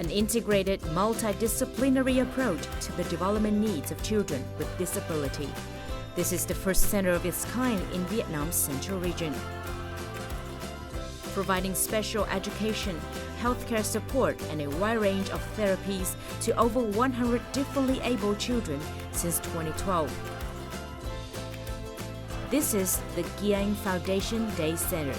an integrated, multidisciplinary approach to the development needs of children with disability. This is the first center of its kind in Vietnam's central region. Providing special education, healthcare support, and a wide range of therapies to over 100 differently able children since 2012. This is the Kiang Foundation Day Center.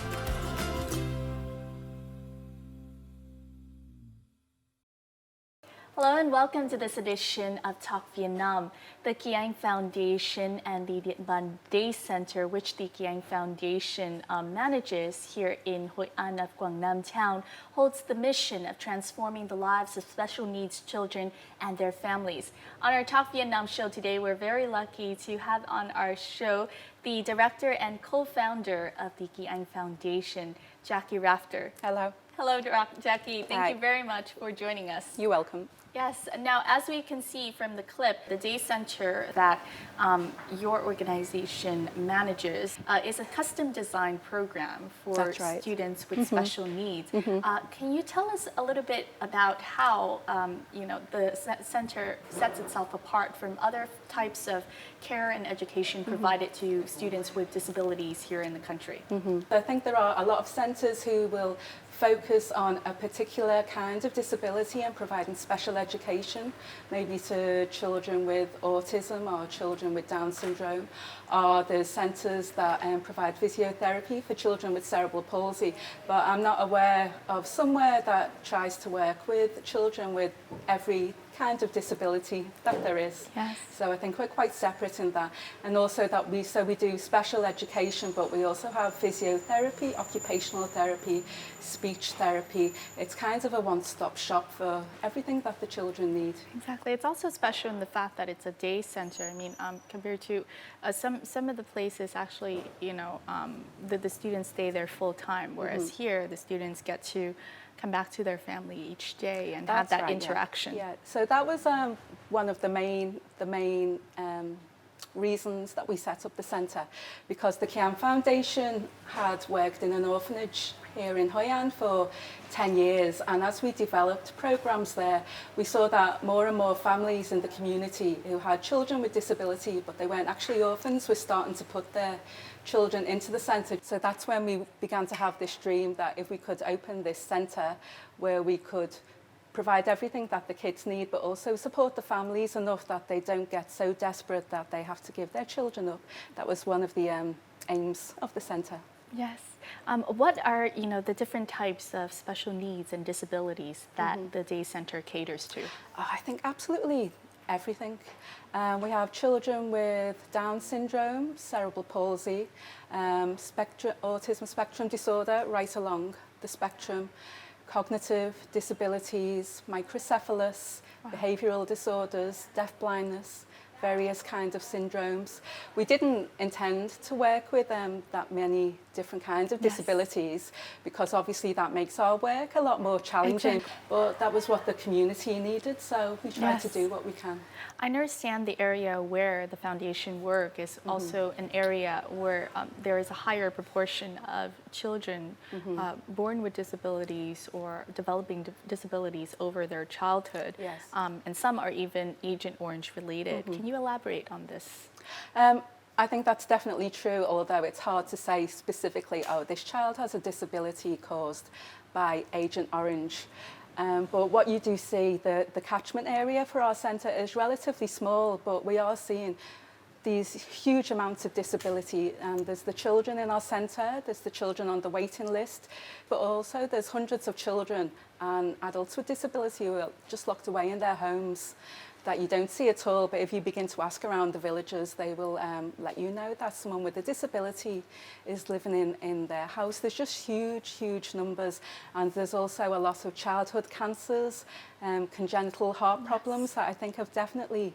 Hello and welcome to this edition of Talk Vietnam. The Kiang Foundation and the Điện Bàn Day Center, which the Kiang Foundation manages here in Hội An of Quang Nam Town, holds the mission of transforming the lives of special needs children and their families. On our Talk Vietnam show today, we're very lucky to have on our show the director and co-founder of the Kiang Foundation, Jackie Rafter. Hello. Hello, Jackie. Thank Hi. you very much for joining us. You're welcome. Yes. Now, as we can see from the clip, the day center that your organization manages is a custom designed program for That's right. students with special needs. Can you tell us a little bit about how the center sets itself apart from other types of care and education provided to students with disabilities here in the country? I think there are a lot of centres who will focus on a particular kind of disability and providing special education, maybe to children with autism or children with Down syndrome, or there's centres that provide physiotherapy for children with cerebral palsy. But I'm not aware of somewhere that tries to work with children with every kind of disability that there is. Yes. So I think we're quite separate in that. And also that we do special education, but we also have physiotherapy, occupational therapy, speech therapy. It's kind of a one-stop shop for everything that the children need. Exactly. It's also special in the fact that it's a day center. I mean, compared to some of the places, actually, the students stay there full time, whereas here the students get to come back to their family each day and have that interaction. Yeah. So that was one of the main reasons that we set up the centre, because the Kiang Foundation had worked in an orphanage here in Hoi An for 10 years, and as we developed programmes there, we saw that more and more families in the community who had children with disability but they weren't actually orphans were starting to put their children into the centre. So that's when we began to have this dream that if we could open this centre where we could provide everything that the kids need, but also support the families enough that they don't get so desperate that they have to give their children up. That was one of the aims of the centre. Yes. What are the different types of special needs and disabilities that the day center caters to? I think absolutely everything. We have children with Down syndrome, cerebral palsy, autism spectrum disorder, right along the spectrum, cognitive disabilities, microcephalus, behavioural disorders, deaf-blindness, various kinds of syndromes. We didn't intend to work with that many different kinds of disabilities, because obviously that makes our work a lot more challenging. Exactly. But that was what the community needed, so we tried to do what we can. I understand the area where the foundation work is also an area where there is a higher proportion of children born with disabilities or developing disabilities over their childhood. Yes. And some are even Agent Orange related. Can you elaborate on this? I think that's definitely true, although it's hard to say specifically, oh, this child has a disability caused by Agent Orange. But what you do see, the catchment area for our centre is relatively small, but we are seeing these huge amounts of disability. There's the children in our centre, there's the children on the waiting list, but also there's hundreds of children and adults with disability who are just locked away in their homes that you don't see at all. But if you begin to ask around the villages, they will let you know that someone with a disability is living in their house. There's just huge numbers. And there's also a lot of childhood cancers, congenital heart problems that I think have definitely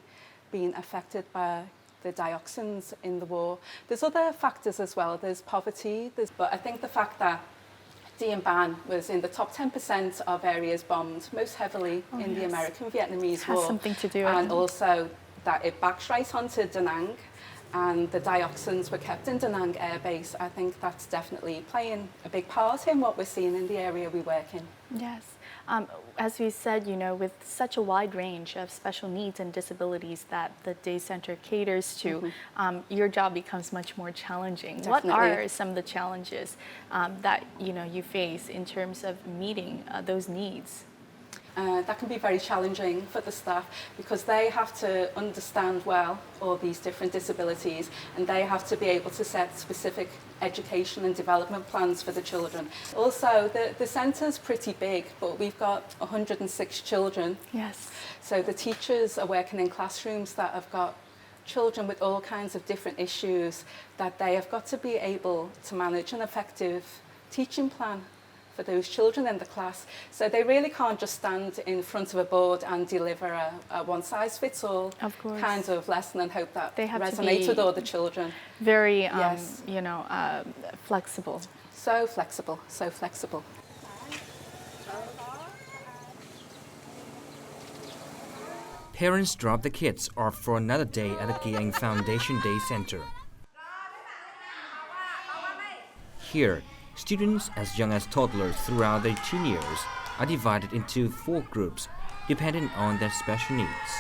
been affected by the dioxins in the war. There's other factors as well. There's poverty, but I think the fact that Dien Ban was in the top 10% of areas bombed most heavily in the American-Vietnamese War. Has something to do with and also that it backs right onto Da Nang, and the dioxins were kept in Da Nang Air Base. I think that's definitely playing a big part in what we're seeing in the area we work in. Yes. As we said, with such a wide range of special needs and disabilities that the day center caters to, your job becomes much more challenging. Definitely. What are some of the challenges that you face in terms of meeting those needs? That can be very challenging for the staff because they have to understand well all these different disabilities, and they have to be able to set specific education and development plans for the children. Also, the centre's pretty big, but we've got 106 children. Yes. So the teachers are working in classrooms that have got children with all kinds of different issues that they have got to be able to manage an effective teaching plan for those children in the class. So they really can't just stand in front of a board and deliver a one-size-fits-all kind of lesson and hope that they have resonates with all the children. Very, Yes. flexible. So flexible, so flexible. Parents drop the kids off for another day at the Kiang Foundation Day Center. Here, students as young as toddlers throughout their teen years are divided into 4 groups depending on their special needs.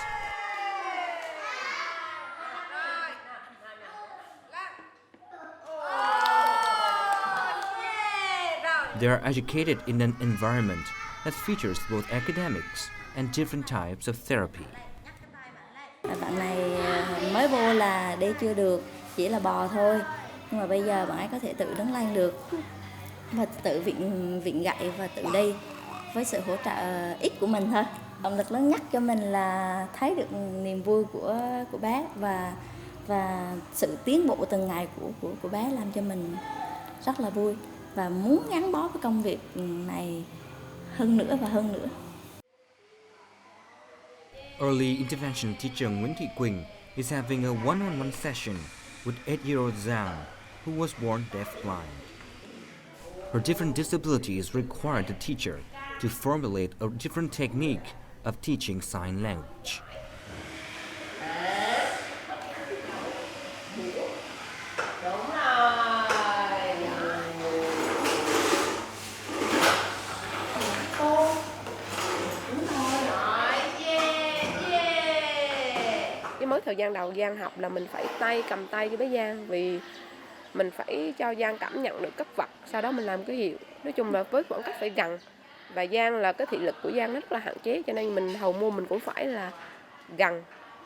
They are educated in an environment that features both academics and different types of therapy. Bạn này mới vô là đi chưa được, chỉ là bò thôi. Nhưng mà bây giờ bạn ấy có thể tự đứng lên được và tự vịn gậy và tự đi với sự hỗ trợ ít của mình thôi. Động lực lớn nhất cho mình là thấy được niềm vui của bé và sự tiến bộ từng ngày của bé làm cho mình rất là vui và muốn gắn bó với công việc này hơn nữa và hơn nữa. Early intervention teacher Nguyễn Thị Quỳnh is having a one-on-one session with 8-year-old Zhang, who was born deafblind. Her different disabilities required the teacher to formulate a different technique of teaching sign language. Cái mới thời gian đầu Giang học là mình phải cầm tay cho bé Giang, vì mình phải cho Giang cảm nhận được cấp vật, sau đó mình làm cái hiệu. Nói chung là với khoảng cách phải gần, và Giang là cái thị lực của Giang rất là hạn chế, cho nên mình hầu mua mình cũng phải là gần,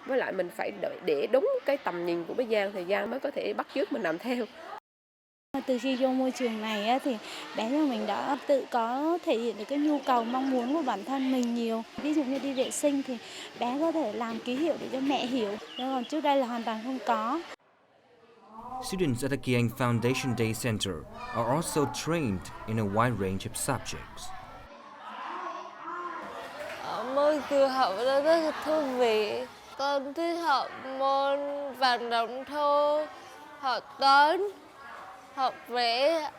với lại mình phải để đúng cái tầm nhìn của bé Giang thì Giang mới có thể bắt chước mình làm theo. Từ khi vô môi trường này thì bé nhà mình đã tự có thể hiện được cái nhu cầu mong muốn của bản thân mình nhiều. Ví dụ như đi vệ sinh thì bé có thể làm ký hiệu để cho mẹ hiểu, nhưng còn trước đây là hoàn toàn không có. Students at the Kiang Foundation Day Center are also trained in a wide range of subjects. Môn tự học rất là thú vị. Con thích học môn vận động thô, học toán, học vẽ.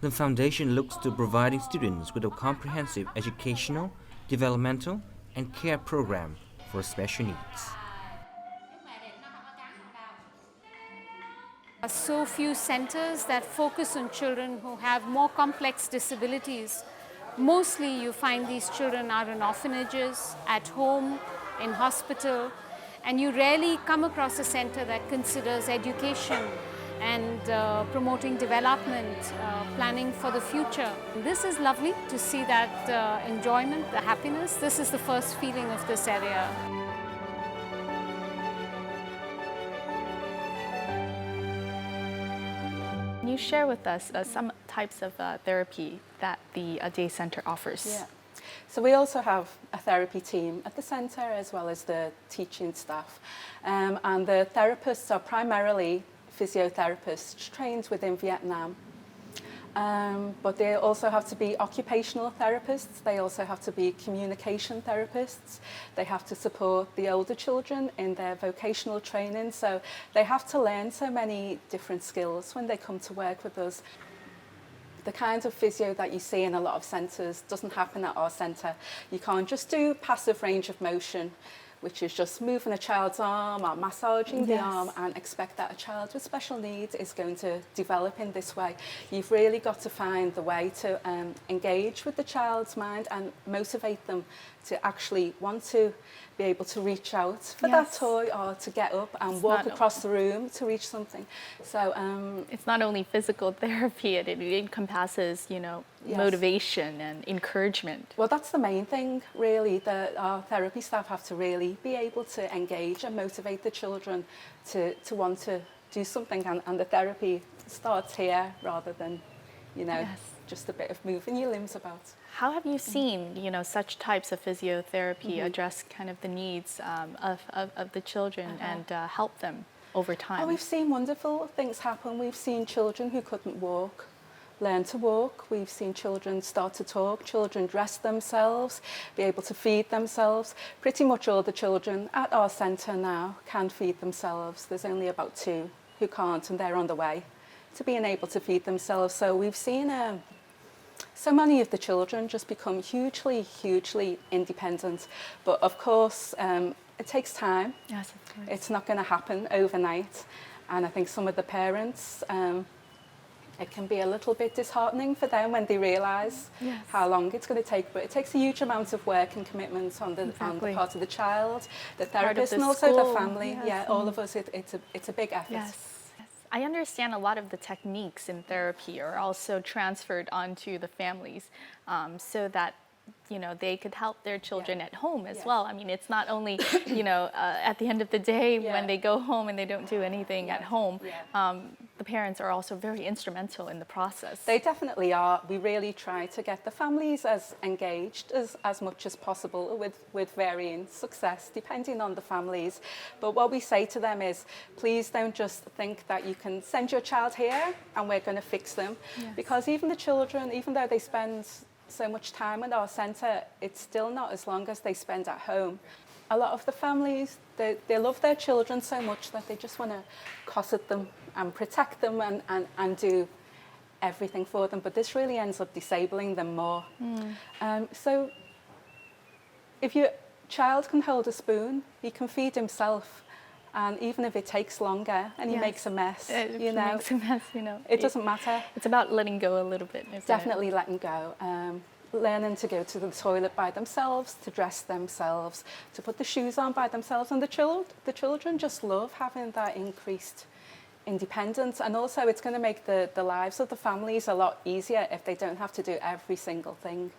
The foundation looks to providing students with a comprehensive educational, developmental, and care program for special needs. So few centers that focus on children who have more complex disabilities. Mostly you find these children are in orphanages, at home, in hospital, and you rarely come across a center that considers education and promoting development, planning for the future. This is lovely to see that enjoyment, the happiness. This is the first feeling of this area. Can you share with us some types of therapy that the day center offers? Yeah. So we also have a therapy team at the centre as well as the teaching staff. And the therapists are primarily physiotherapists trained within Vietnam. But they also have to be occupational therapists. They also have to be communication therapists. They have to support the older children in their vocational training. So they have to learn so many different skills when they come to work with us. The kind of physio that you see in a lot of centres doesn't happen at our centre. You can't just do passive range of motion. which is just moving a child's arm or massaging the Yes. arm, and expect that a child with special needs is going to develop in this way. You've really got to find the way to engage with the child's mind and motivate them to actually want to be able to reach out for that Yes. toy or to get up and It's walk not- across the room to reach something. So It's not only physical therapy, it encompasses, Yes. motivation and encouragement. well, that's the main thing, really, that our therapy staff have to really be able to engage and motivate the children to want to do something. And the therapy starts here rather than, Yes. just a bit of moving your limbs about. How have you seen, such types of physiotherapy address kind of the needs of the children and help them over time? Oh, we've seen wonderful things happen. We've seen children who couldn't walk learn to walk. We've seen children start to talk, children dress themselves, be able to feed themselves. Pretty much all the children at our centre now can feed themselves. There's only about 2 who can't, and they're on the way to being able to feed themselves. So we've seen so many of the children just become hugely, hugely independent. But of course, it takes time. Yes, of course. It's not going to happen overnight. And I think some of the parents, it can be a little bit disheartening for them when they realise Yes. how long it's going to take. But it takes a huge amount of work and commitment on the Exactly. part of the child, the Part of therapist, the and also school. the family. Yes. Yeah, all of us. It's a big effort. Yes. I understand a lot of the techniques in therapy are also transferred onto the families so that they could help their children at home as Yes. well. I mean, it's not only, at the end of the day Yeah. when they go home and they don't do anything at home. Yeah. The parents are also very instrumental in the process. They definitely are. We really try to get the families as engaged as much as possible with varying success depending on the families. But what we say to them is, please don't just think that you can send your child here and we're going to fix them. Yes. Because even the children, even though they spend so much time at our centre, it's still not as long as they spend at home. A lot of the families, they love their children so much that they just want to cosset them and protect them and do everything for them. But this really ends up disabling them more. So if your child can hold a spoon, he can feed himself. And even if it takes longer and he Yes. makes a mess, If he makes a mess, it doesn't matter. It's about letting go a little bit, isn't Definitely letting go. Learning to go to the toilet by themselves, to dress themselves, to put the shoes on by themselves. And the children just love having that increased independence. And also it's going to make the lives of the families a lot easier if they don't have to do every single thing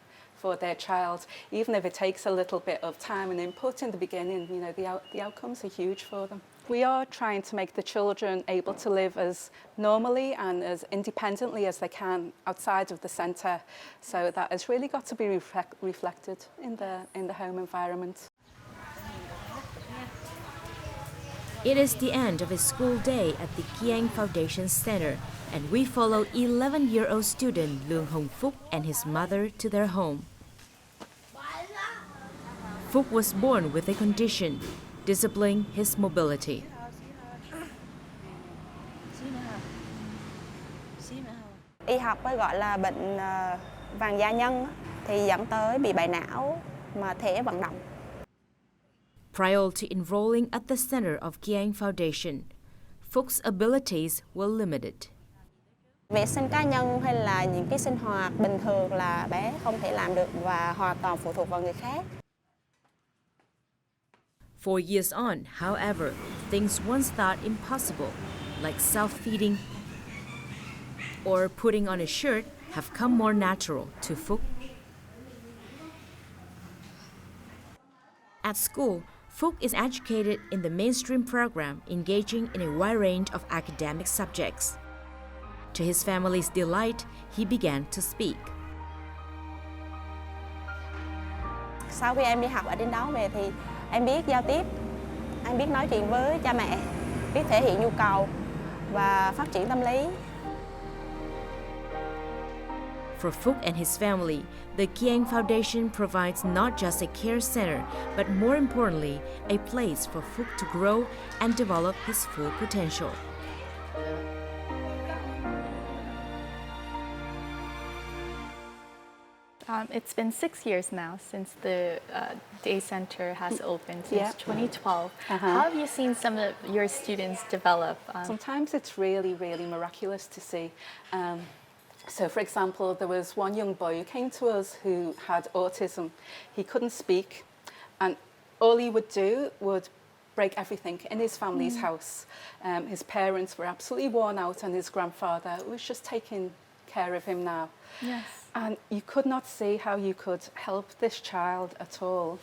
for their child. Even if it takes a little bit of time and input in the beginning, the outcomes are huge for them. We are trying to make the children able to live as normally and as independently as they can outside of the centre. So that has really got to be reflected in the home environment. It is the end of a school day at the Kiang Foundation Center, and we follow 11-year-old student Lương Hồng Phúc and his mother to their home. Phúc was born with a condition, disabling his mobility. Y học gọi là bệnh vàng da nhân thì dẫn tới bị bại não mà thể vận động. Prior to enrolling at the center of Kiang Foundation, Phúc abilities were limited. Vệ sinh cá nhân hay là những cái sinh hoạt bình thường là bé không thể làm được và hoàn toàn phụ thuộc vào người khác. 4 years on, however, things once thought impossible, like self-feeding or putting on a shirt, have come more natural to Phúc. At school, Phúc is educated in the mainstream program, engaging in a wide range of academic subjects. To his family's delight, he began to speak. Sau khi em đi học ở trên đó về thì em biết giao tiếp, em biết nói chuyện với cha mẹ, biết thể hiện nhu cầu và phát triển tâm lý. For Phúc and his family, the Kiang Foundation provides not just a care center, but more importantly, a place for Phúc to grow and develop his full potential. It's been 6 years now since the day center has opened, since 2012. How have you seen some of your students develop? Sometimes it's really, really miraculous to see. So, for example, there was one young boy who came to us who had autism. He couldn't speak, and all he would do would break everything in his family's house. His parents were absolutely worn out, and his grandfather was just taking care of him now. Yes. And you could not see how you could help this child at all.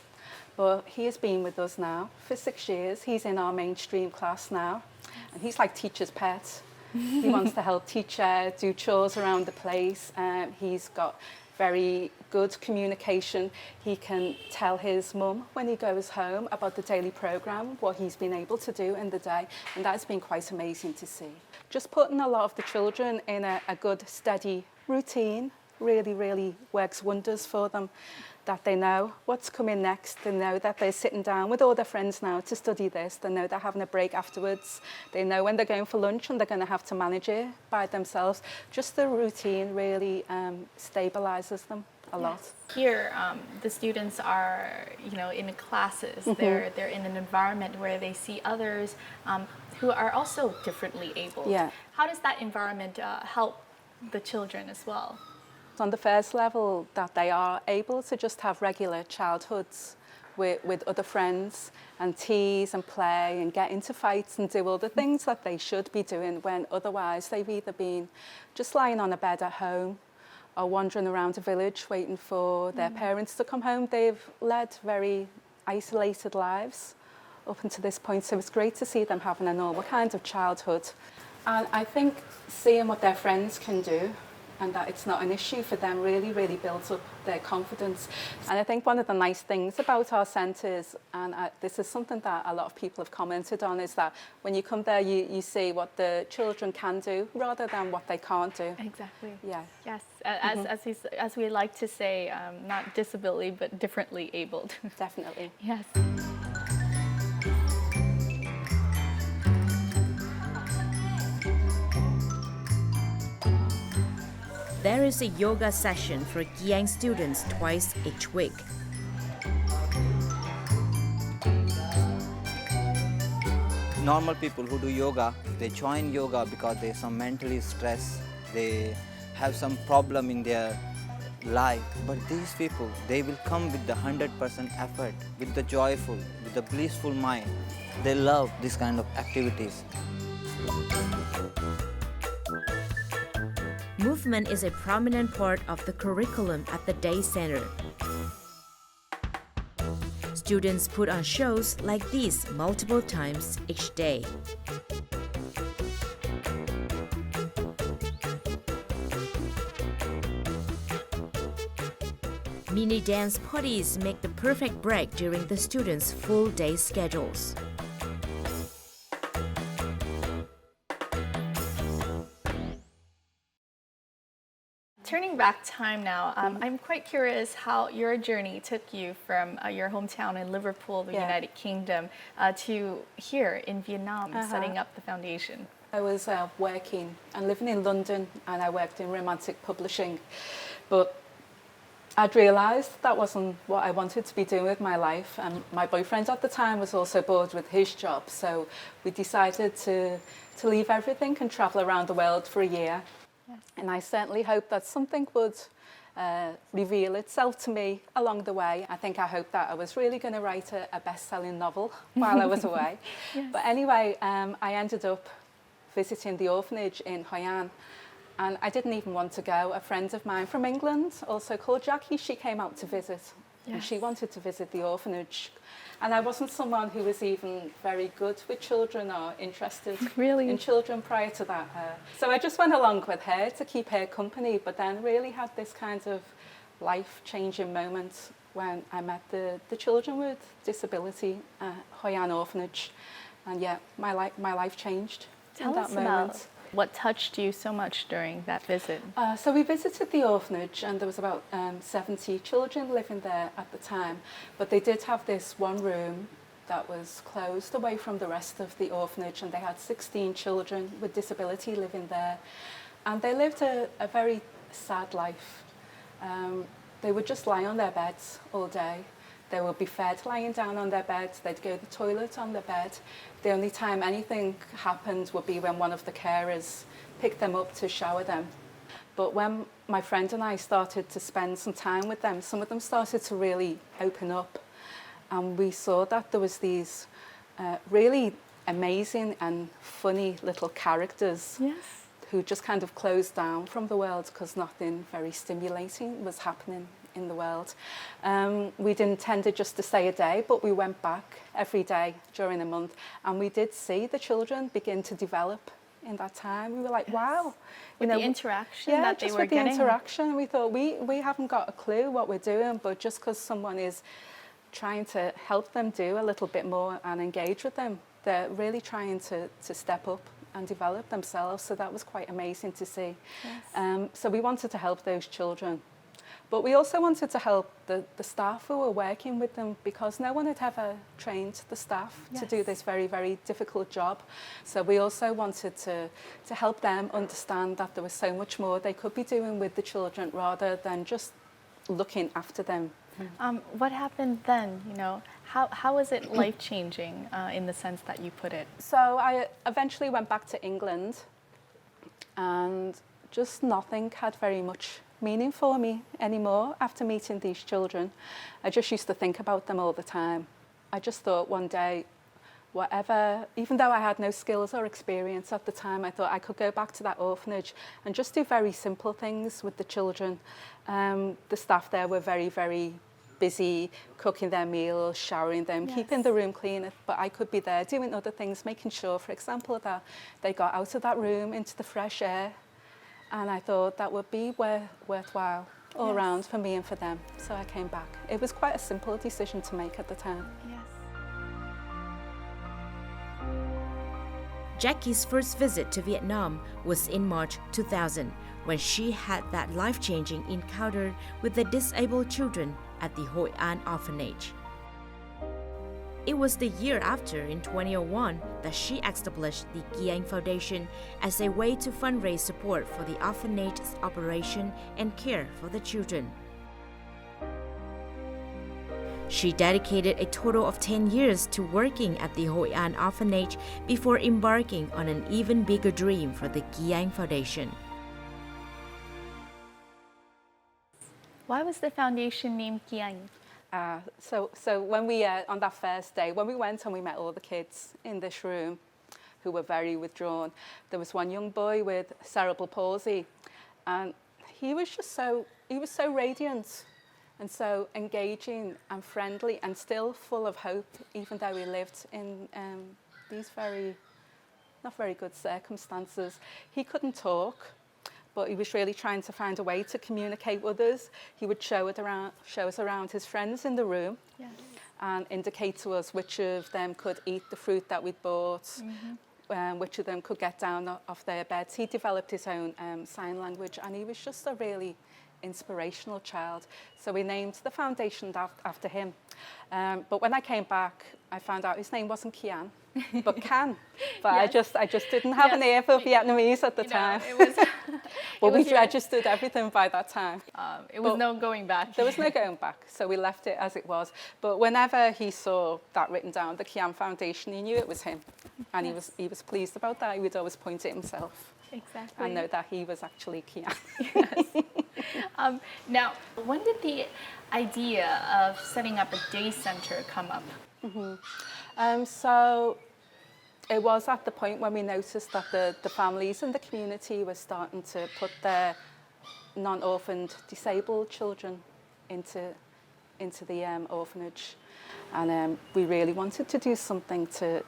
But he has been with us now for 6 years. He's in our mainstream class now, and he's like teacher's pet. He wants to help teacher do chores around the place. He's got very good communication. He can tell his mum when he goes home about the daily programme, what he's been able to do in the day, and that's been quite amazing to see. Just putting a lot of the children in a good, steady routine really, really works wonders for them, that they know what's coming next. They know that they're sitting down with all their friends now to study this. They know they're having a break afterwards. They know when they're going for lunch and they're going to have to manage it by themselves. Just the routine really stabilises them a lot. Here, the students are, in classes. They're in an environment where they see others who are also differently abled. Yeah. How does that environment help the children as well? On the first level, that they are able to just have regular childhoods with other friends and tease and play and get into fights and do all the things that they should be doing, when otherwise they've either been just lying on a bed at home or wandering around a village waiting for their parents to come home. They've led very isolated lives up until this point, so it's great to see them having a normal kind of childhood. And I think seeing what their friends can do and that it's not an issue for them really, really builds up their confidence. And I think one of the nice things about our centres, and this is something that a lot of people have commented on, is that when you come there, you see what the children can do rather than what they can't do. Exactly. Yeah. Yes. As we like to say, not disability, but differently abled. Definitely. Yes. There is a yoga session for Kiang students twice each week. Normal people who do yoga, they join yoga because there's some mentally stress, they have some problem in their life. But these people, they will come with the 100% effort, with the joyful, with the blissful mind. They love this kind of activities. Movement is a prominent part of the curriculum at the day center. Students put on shows like these multiple times each day. Mini dance parties make the perfect break during the students' full day schedules. Turning back time now, I'm quite curious how your journey took you from your hometown in Liverpool, the United Kingdom, to here in Vietnam, setting up the foundation. I was working and living in London, and I worked in romantic publishing, but I'd realised that wasn't what I wanted to be doing with my life, and my boyfriend at the time was also bored with his job, so we decided to leave everything and travel around the world for a year. Yes. And I certainly hoped that something would reveal itself to me along the way. I hoped that I was really going to write a best-selling novel while I was away. Yes. But anyway, I ended up visiting the orphanage in Hoi An, and I didn't even want to go. A friend of mine from England, also called Jackie, she came out to visit. Yes. And she wanted to visit the orphanage. And I wasn't someone who was even very good with children or interested in children prior to that. So I just went along with her to keep her company, but then really had this kind of life-changing moment when I met the children with disability at Hoi An Orphanage. And yeah, my life changed in that moment. Tell us about what touched you so much during that visit. So we visited the orphanage, and there was about 70 children living there at the time, but they did have this one room that was closed away from the rest of the orphanage, and they had 16 children with disability living there, and they lived a very sad life. they would just lie on their beds all day. They would be fed lying down on their beds. They'd go to the toilet on their bed. The only time anything happened would be when one of the carers picked them up to shower them. But when my friend and I started to spend some time with them, some of them started to really open up. And we saw that there was these really amazing and funny little characters who just kind of closed down from the world because nothing very stimulating was happening in the world. We'd intended just to stay a day, but we went back every day during the month, and we did see the children begin to develop in that time. We were like, wow. With the interaction that they were getting. Yeah, just with the interaction. We thought, we haven't got a clue what we're doing, but just because someone is trying to help them do a little bit more and engage with them, they're really trying to step up and develop themselves. So that was quite amazing to see. Yes. So we wanted to help those children. But we also wanted to help the staff who were working with them, because no one had ever trained the staff to do this very, very difficult job. So we also wanted to help them understand that there was so much more they could be doing with the children rather than just looking after them. What happened then? You know, how was it life-changing in the sense that you put it? So I eventually went back to England, and just nothing had very much meaning for me anymore after meeting these children. I just used to think about them all the time. I just thought one day, whatever, even though I had no skills or experience at the time, I thought I could go back to that orphanage and just do very simple things with the children. The staff there were very, very busy cooking their meals, showering them, keeping the room clean, but I could be there doing other things, making sure, for example, that they got out of that room into the fresh air. And I thought that would be worthwhile all around for me and for them. So I came back. It was quite a simple decision to make at the time. Yes. Jackie's first visit to Vietnam was in March 2000, when she had that life-changing encounter with the disabled children at the Hội An orphanage. It was the year after, in 2001, that she established the Kiang Foundation as a way to fundraise support for the orphanage's operation and care for the children. She dedicated a total of 10 years to working at the Hội An orphanage before embarking on an even bigger dream for the Kiang Foundation. Why was the foundation named Kiang? So when we, on that first day, when we went and we met all the kids in this room who were very withdrawn, there was one young boy with cerebral palsy, and he was so radiant and so engaging and friendly and still full of hope, even though he lived in these not very good circumstances. He couldn't talk, but he was really trying to find a way to communicate with us. He would show us around his friends in the room and indicate to us which of them could eat the fruit that we'd bought, which of them could get down off their beds. He developed his own sign language, and he was just a really inspirational child. So we named the foundation after him. But when I came back, I found out his name wasn't Kian, but Can. But I just didn't have an ear for Vietnamese at the time. We registered everything by that time. It was no going back. There was no going back, so we left it as it was. But whenever he saw that written down, the Kian Foundation, he knew it was him, and he was pleased about that. He would always point at himself. Exactly. And know that he was actually Kian. Yes. Now, when did the idea of setting up a day center come up? So it was at the point when we noticed that the families in the community were starting to put their non-orphaned disabled children into the orphanage, and we really wanted to do something to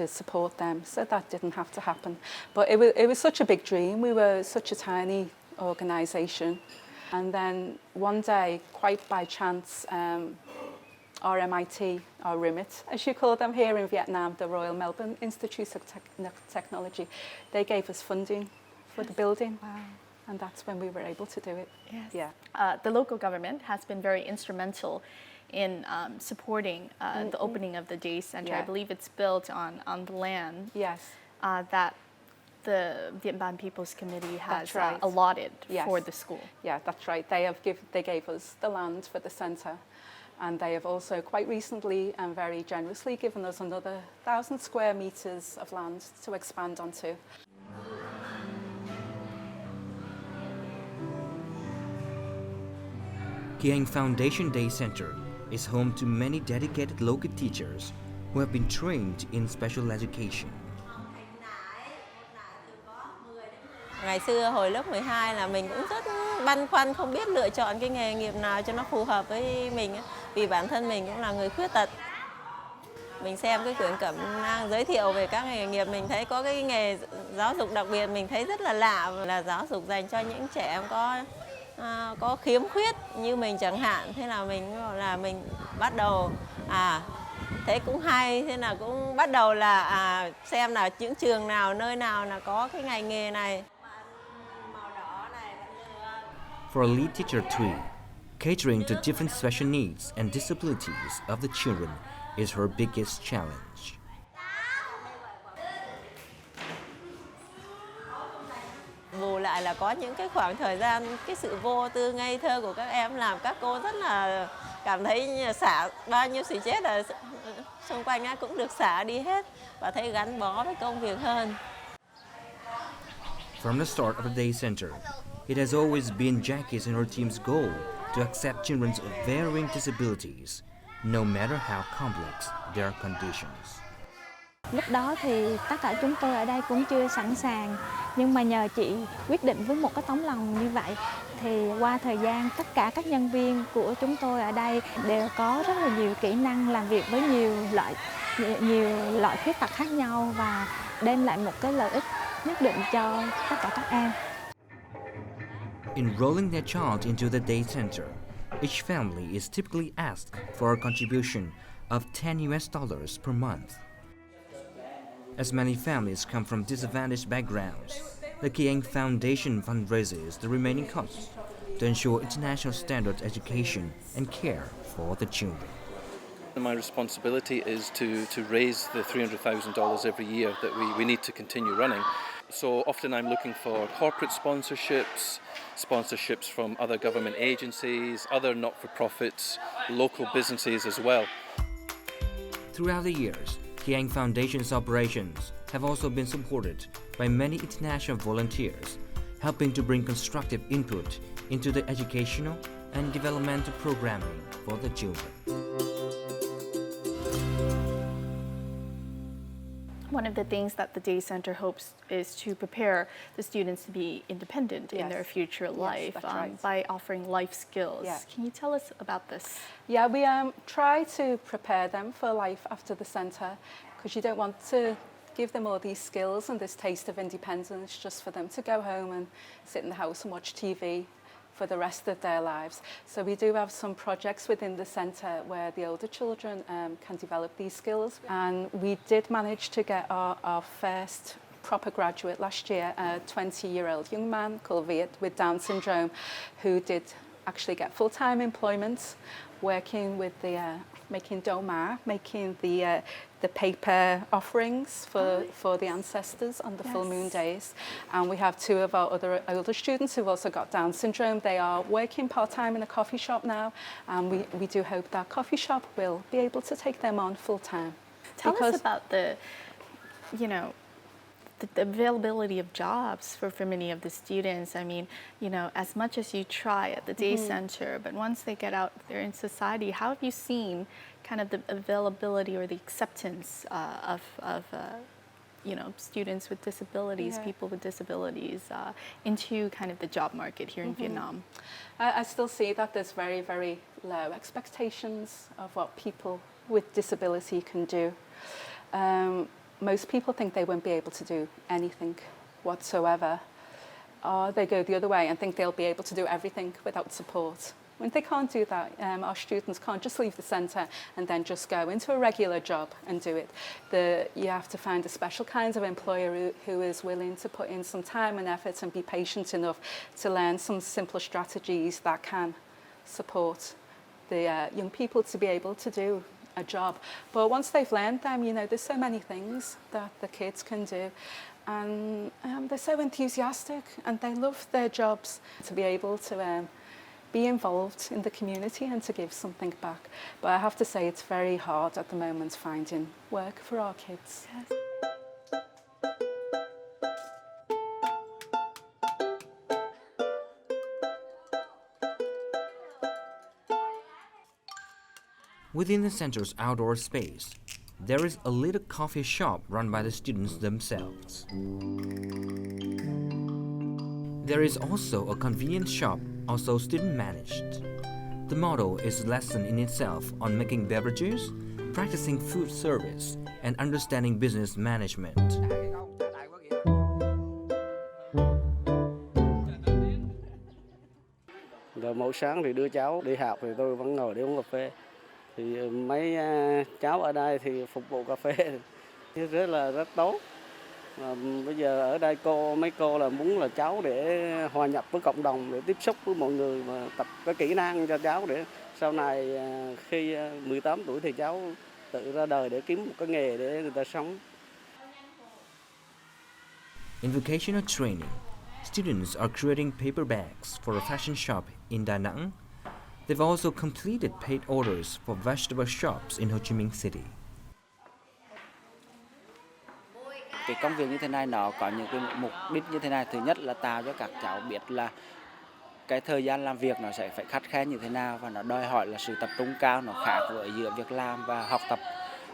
support them, so that didn't have to happen. But it was such a big dream. We were such a tiny organisation, and then one day, quite by chance, RMIT, or RIMIT, as you call them here in Vietnam, the Royal Melbourne Institute of Technology, they gave us funding for the building. Wow. And that's when we were able to do it. Yes. Yeah. The local government has been very instrumental in supporting the opening of the day center. Yeah. I believe it's built on the land Yes. that the Viet Ban People's Committee has That's right. allotted Yes. for the school. Yeah, that's right. They gave us the land for the centre, and they have also quite recently and very generously given us another 1,000 square metres of land to expand onto. Kiang Foundation Day Center is home to many dedicated local teachers who have been trained in special education. Ngày xưa hồi lớp 12 là mình cũng rất băn khoăn không biết lựa chọn cái nghề nghiệp nào cho nó phù hợp với mình, vì bản thân mình cũng là người khuyết tật. Mình xem cái quyển cẩm nang giới thiệu về các nghề nghiệp, mình thấy có cái nghề giáo dục đặc biệt mình thấy rất là lạ, là giáo dục dành cho những trẻ em có khiếm khuyết như mình chẳng hạn. Thế là mình bắt đầu thấy cũng hay, thế là cũng bắt đầu là xem là những trường nào, nơi nào là có cái ngành nghề này. For a lead teacher Thuy, catering to different special needs and disabilities of the children is her biggest challenge. Bù lại là có những cái khoảng thời gian, cái sự vô tư ngây thơ của các em làm các cô rất là cảm thấy xả bao nhiêu xì chết là xung quanh cũng được xả đi hết và thấy gắn bó với công việc hơn. From the start of the day center, it has always been Jackie's and her team's goal to accept children's varying disabilities, no matter how complex their conditions. Lúc đó thì tất cả chúng tôi ở đây cũng chưa sẵn sàng, nhưng mà nhờ chị quyết định với một cái tấm lòng như vậy thì qua thời gian tất cả các nhân viên của chúng tôi ở đây đều có rất là nhiều kỹ năng làm việc với nhiều loại khuyết tật khác nhau và đem lại một cái lợi ích nhất định cho tất cả các em. Enrolling their child into the day center, each family is typically asked for a contribution of $10 per month. As many families come from disadvantaged backgrounds, the Kiang Foundation fundraises the remaining costs to ensure international standard education and care for the children. My responsibility is to raise the $300,000 every year that we need to continue running. So often I'm looking for corporate sponsorships from other government agencies, other not-for-profits, local businesses as well. Throughout the years, Kiang Foundation's operations have also been supported by many international volunteers, helping to bring constructive input into the educational and developmental programming for the children. One of the things that the Day Center hopes is to prepare the students to be independent in their future life by offering life skills. Yeah. Can you tell us about this? Yeah, we try to prepare them for life after the centre, because you don't want to give them all these skills and this taste of independence just for them to go home and sit in the house and watch TV for the rest of their lives. So we do have some projects within the centre where the older children can develop these skills. And we did manage to get our first proper graduate last year, a 20-year-old young man called Viet with Down syndrome, who did actually get full-time employment working with the making doma, making the paper offerings for the ancestors on the full moon days. And we have two of our other older students who've also got Down syndrome. They are working part-time in a coffee shop now, and we do hope that coffee shop will be able to take them on full-time. Tell us about the availability of jobs for many of the students. I mean, as much as you try at the day center, but once they get out there in society, how have you seen kind of the availability or the acceptance of students with disabilities, people with disabilities, into kind of the job market here in Vietnam? I still see that there's very, very low expectations of what people with disability can do. Most people think they won't be able to do anything whatsoever, or they go the other way and think they'll be able to do everything without support. When they can't do that, our students can't just leave the centre and then just go into a regular job and do it. You have to find a special kind of employer who is willing to put in some time and effort and be patient enough to learn some simpler strategies that can support the young people to be able to do a job. But once they've learned them, there's so many things that the kids can do. and they're so enthusiastic and they love their jobs. To be able to be involved in the community and to give something back. But I have to say it's very hard at the moment finding work for our kids. Yes. Within the center's outdoor space, there is a little coffee shop run by the students themselves. There is also a convenience shop, also student-managed. The motto is a lesson in itself on making beverages, practicing food service, and understanding business management. Rồi mỗi sáng thì đưa cháu đi học thì tôi vẫn ngồi để uống cà phê. Thì mấy cháu ở đây thì phục vụ cà phê rất tốt. Bây giờ ở đây mấy cô là muốn là cháu để hòa nhập với cộng đồng, để tiếp xúc với mọi người và tập cái kỹ năng cho cháu để sau này khi 18 tuổi thì cháu tự ra đời để kiếm một cái nghề để người ta sống. In vocational training, students are creating paper bags for a fashion shop in Da Nang. They've also completed paid orders for vegetable shops in Ho Chi Minh City. Cái công việc như thế này nó có những cái mục đích như thế này. Thứ nhất là tạo cho các cháu biết là cái thời gian làm việc nó sẽ phải khắt khe như thế nào và nó đòi hỏi là sự tập trung cao, nó khác với giữa việc làm và học tập.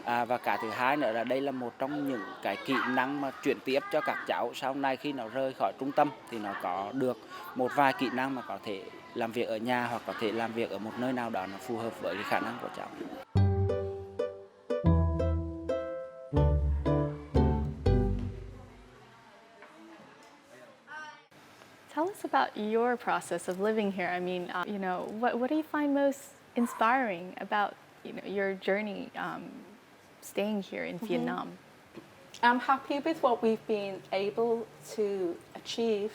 Và cái thứ hai nữa là đây là một trong những cái kỹ năng mà chuyển tiếp cho các cháu sau này khi nó rời khỏi trung tâm thì nó có được một vài kỹ năng mà có thể làm việc ở nhà hoặc có thể làm việc ở một nơi nào đó nó phù hợp với cái khả năng của cháu. Tell us about your process of living here. I mean, what do you find most inspiring about, your journey staying here in Vietnam? I'm happy with what we've been able to achieve,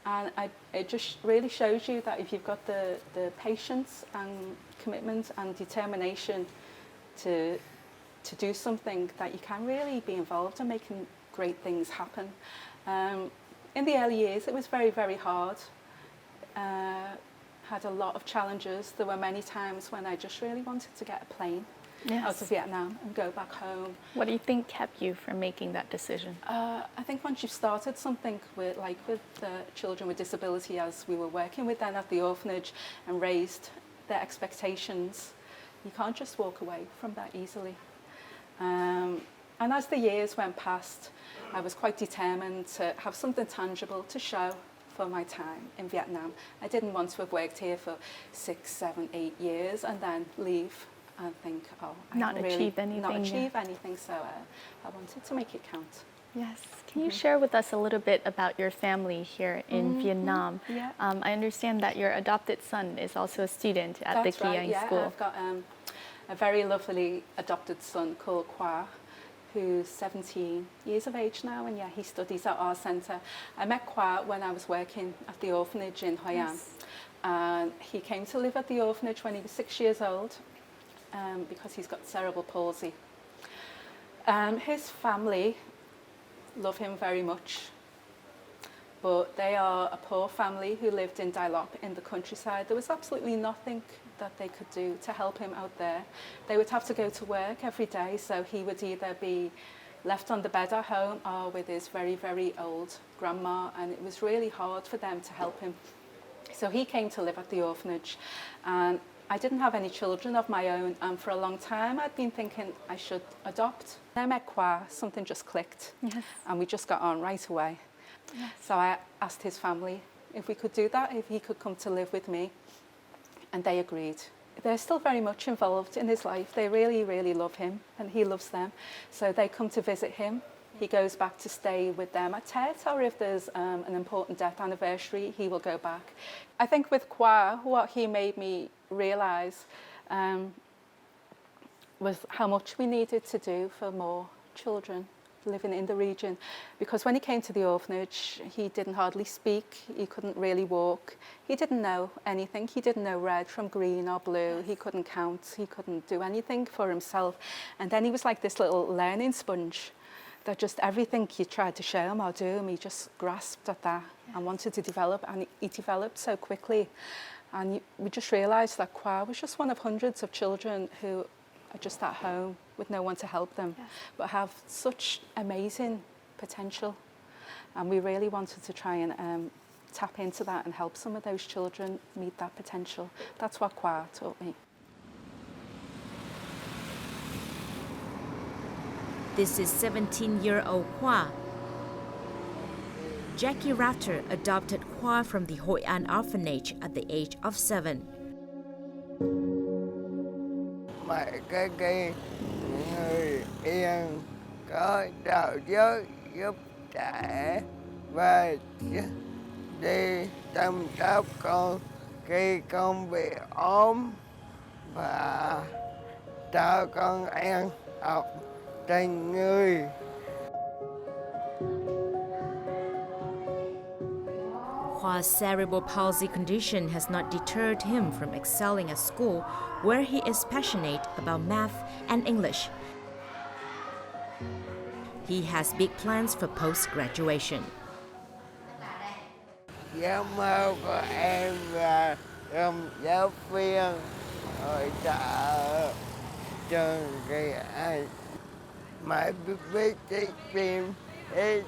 and it just really shows you that if you've got the patience and commitment and determination to do something, that you can really be involved in making great things happen. In the early years, it was very, very hard. Had a lot of challenges. There were many times when I just really wanted to get a plane out of Vietnam and go back home. What do you think kept you from making that decision? I think once you've started something with children with disability, as we were working with them at the orphanage and raised their expectations, you can't just walk away from that easily. And as the years went past, I was quite determined to have something tangible to show for my time in Vietnam. I didn't want to have worked here for 6, 7, 8 years and then leave and think, not achieve anything. So I wanted to make it count. Yes. Can you share with us a little bit about your family here in Vietnam? Yeah. I understand that your adopted son is also a student at the Kiang School. I've got a very lovely adopted son called Khoa, who's 17 years of age now, and he studies at our centre. I met Khoa when I was working at the orphanage in Hoi An. And he came to live at the orphanage when he was 6 years old because he's got cerebral palsy. His family love him very much, but they are a poor family who lived in Dai Lop in the countryside. There was absolutely nothing that they could do to help him out there. They would have to go to work every day, so he would either be left on the bed at home or with his very, very old grandma, and it was really hard for them to help him. So he came to live at the orphanage, and I didn't have any children of my own, and for a long time I'd been thinking I should adopt. When I met Khoa, something just clicked, and we just got on right away. Yes. So I asked his family if we could do that, if he could come to live with me, and they agreed. They're still very much involved in his life. They really, really love him, and he loves them. So they come to visit him. He goes back to stay with them at Tet, or if there's an important death anniversary, he will go back. I think with Khoa, what he made me realise was how much we needed to do for more children living in the region, because when he came to the orphanage, he didn't hardly speak, he couldn't really walk, he didn't know anything, he didn't know red from green or blue, he couldn't count, he couldn't do anything for himself, and then he was like this little learning sponge They're just everything you tried to show him or do him, he just grasped at that and wanted to develop, and he developed so quickly. And we just realised that Kwa was just one of hundreds of children who are just at home with no one to help them, but have such amazing potential. And we really wanted to try and tap into that and help some of those children meet that potential. That's what Kwa taught me. This is 17-year-old Kwa. Jackie Rafter adopted Kwa from the Hội An orphanage at the age of 7. Mẹ cái người yên có đạo giới giúp trẻ và đi chăm sóc con khi con bị ốm và cho con ăn học trên người. Kwa's cerebral palsy condition has not deterred him from excelling at school, where he is passionate about math and English. He has big plans for post-graduation. Giấc mơ của em là làm giáo viên hội trợ trường Người. Mãi biết chiếc phim ít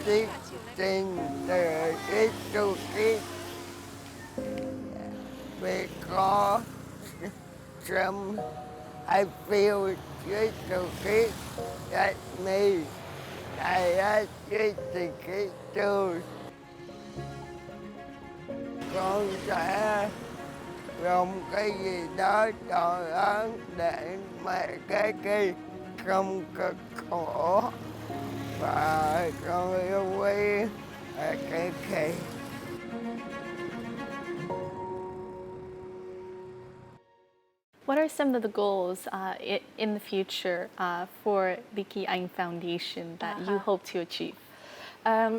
chiếc tin từ ít tu kiết because I feel good to kids that me. I like good to kids too. Con sẽ làm cái gì đó tròn lớn để mẹ cái kia không cực khổ và con yêu quý cái kia. What are some of the goals in the future for the Ki Anh Foundation that you hope to achieve?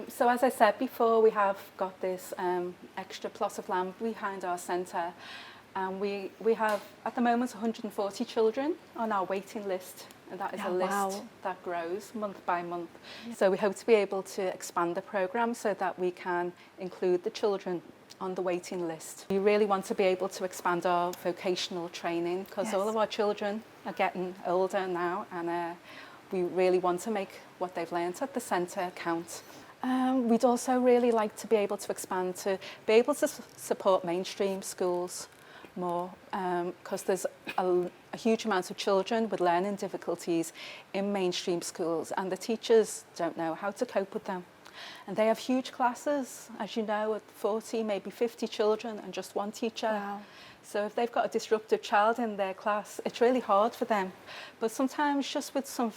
So as I said before, we have got this extra plot of land behind our centre, and we have at the moment 140 children on our waiting list, and that is a list that grows month by month. So we hope to be able to expand the programme so that we can include the children on the waiting list. We really want to be able to expand our vocational training because all of our children are getting older now, and we really want to make what they've learnt at the centre count. We'd also really like to be able to expand to be able to support mainstream schools more because there's a huge amount of children with learning difficulties in mainstream schools, and the teachers don't know how to cope with them. And they have huge classes, as you know, with 40, maybe 50 children and just one teacher. Wow. So if they've got a disruptive child in their class, it's really hard for them. But sometimes just with some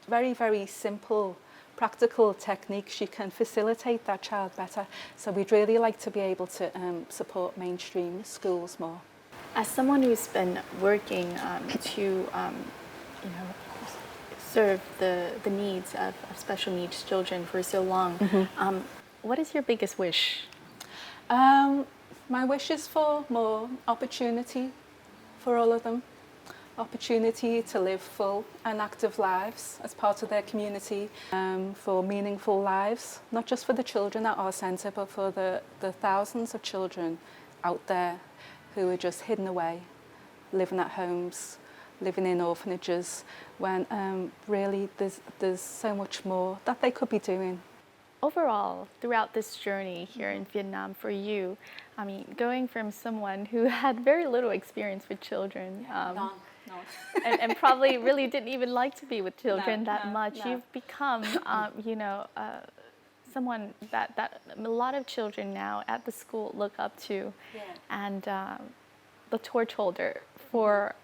very, very simple practical techniques, you can facilitate that child better. So we'd really like to be able to support mainstream schools more. As someone who's been working to serve the needs of special needs children for so long, what is your biggest wish? My wish is for more opportunity for all of them. Opportunity to live full and active lives as part of their community, for meaningful lives, not just for the children at our centre, but for the thousands of children out there who are just hidden away, living at homes, living in orphanages, when really there's so much more that they could be doing. Overall, throughout this journey here in Vietnam for you, I mean, going from someone who had very little experience with children, and probably really didn't even like to be with children that much, you've become, someone that a lot of children now at the school look up to, and the torch holder for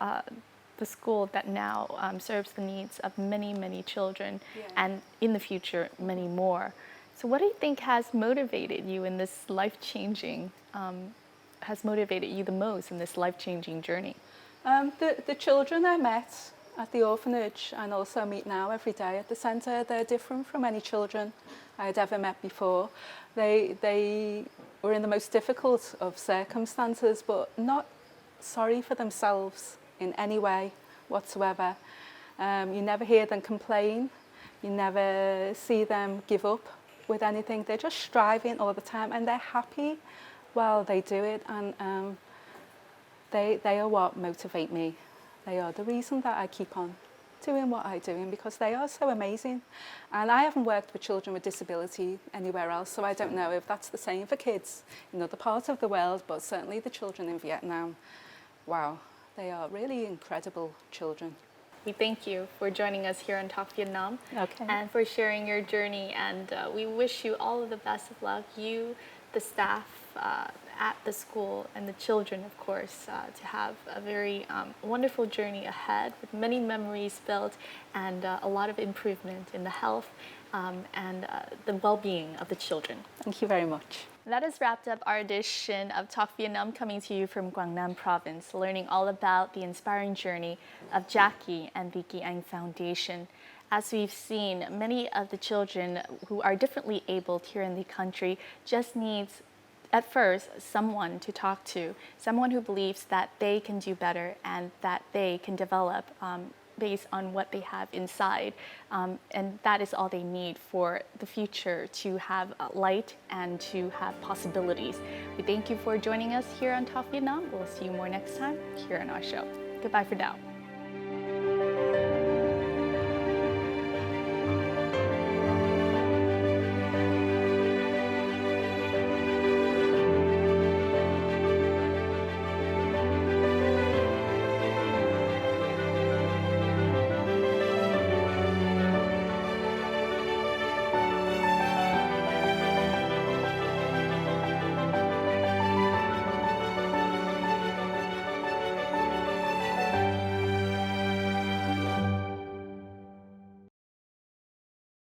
the school that now serves the needs of many, many children, and in the future, many more. So what do you think has motivated you in this life-changing, has motivated you the most in this life-changing journey? The children I met at the orphanage and also meet now every day at the centre, they're different from any children I had ever met before. They were in the most difficult of circumstances, but not sorry for themselves in any way whatsoever. You never hear them complain. You never see them give up with anything. They're just striving all the time, and they're happy while they do it. And they are what motivate me. They are the reason that I keep on doing what I'm doing, because they are so amazing. And I haven't worked with children with disability anywhere else, so I don't know if that's the same for kids in other parts of the world, but certainly the children in Vietnam, wow, they are really incredible children. We thank you for joining us here on Talk Vietnam, Okay. and for sharing your journey, and we wish you all of the best of luck, you, the staff at the school, and the children, of course, to have a very wonderful journey ahead with many memories built and a lot of improvement in the health and the well-being of the children. Thank you very much. That has wrapped up our edition of Talk Vietnam, coming to you from Quang Nam Province, learning all about the inspiring journey of Jackie and the Ki Anh Foundation. As we've seen, many of the children who are differently abled here in the country just needs, at first, someone to talk to, someone who believes that they can do better and that they can develop based on what they have inside. And that is all they need for the future, to have light and to have possibilities. We thank you for joining us here on Talk Vietnam. We'll see you more next time here on our show. Goodbye for now.